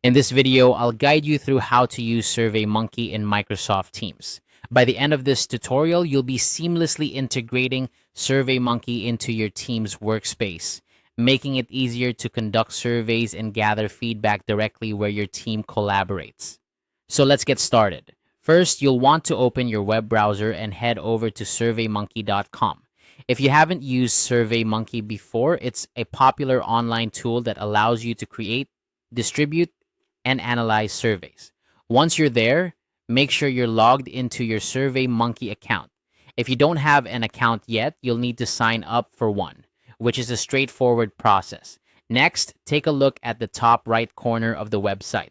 In this video, I'll guide you through how to use SurveyMonkey in Microsoft Teams. By the end of this tutorial, you'll be seamlessly integrating SurveyMonkey into your team's workspace, making it easier to conduct surveys and gather feedback directly where your team collaborates. So let's get started. First, you'll want to open your web browser and head over to surveymonkey.com. If you haven't used SurveyMonkey before, it's a popular online tool that allows you to create, distribute, and analyze surveys. Once you're there, make sure you're logged into your SurveyMonkey account. If you don't have an account yet, you'll need to sign up for one, which is a straightforward process. Next, take a look at the top right corner of the website.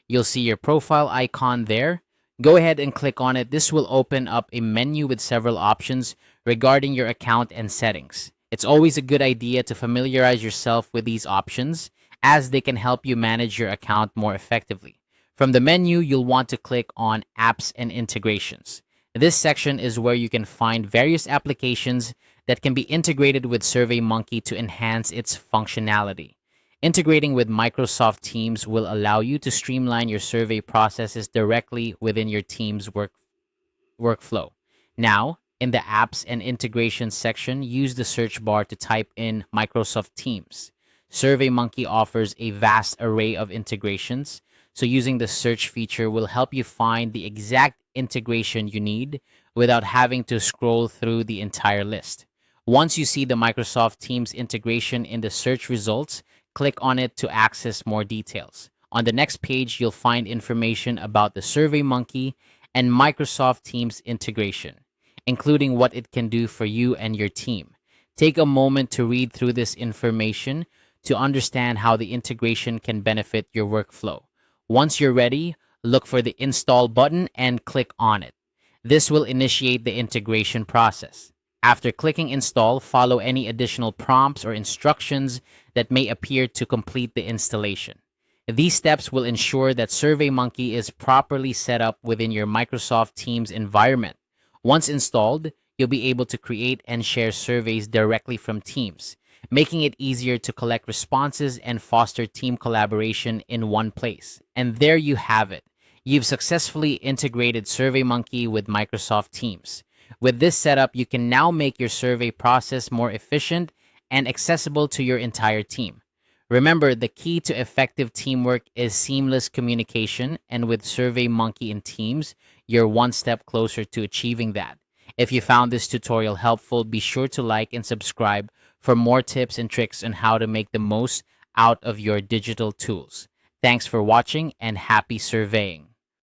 You'll see your profile icon there. Go ahead and click on it. This will open up a menu with several options regarding your account and settings. It's always a good idea to familiarize yourself with these options, as they can help you manage your account more effectively. From the menu, you'll want to click on Apps and Integrations. This section is where you can find various applications that can be integrated with SurveyMonkey to enhance its functionality. Integrating with Microsoft Teams will allow you to streamline your survey processes directly within your team's workflow. Now, in the Apps and Integrations section, use the search bar to type in Microsoft Teams. SurveyMonkey offers a vast array of integrations, so using the search feature will help you find the exact integration you need without having to scroll through the entire list. Once you see the Microsoft Teams integration in the search results, click on it to access more details. On the next page, you'll find information about the SurveyMonkey and Microsoft Teams integration, including what it can do for you and your team. Take a moment to read through this information to understand how the integration can benefit your workflow. Once you're ready, look for the Install button and click on it. This will initiate the integration process. After clicking Install, follow any additional prompts or instructions that may appear to complete the installation. These steps will ensure that SurveyMonkey is properly set up within your Microsoft Teams environment. Once installed, you'll be able to create and share surveys directly from Teams, making it easier to collect responses and foster team collaboration in one place. And there you have it. You've successfully integrated SurveyMonkey with Microsoft Teams. With this setup, you can now make your survey process more efficient and accessible to your entire team. Remember, the key to effective teamwork is seamless communication, and with SurveyMonkey and Teams, you're one step closer to achieving that. If you found this tutorial helpful, be sure to like and subscribe for more tips and tricks on how to make the most out of your digital tools. Thanks for watching and happy surveying.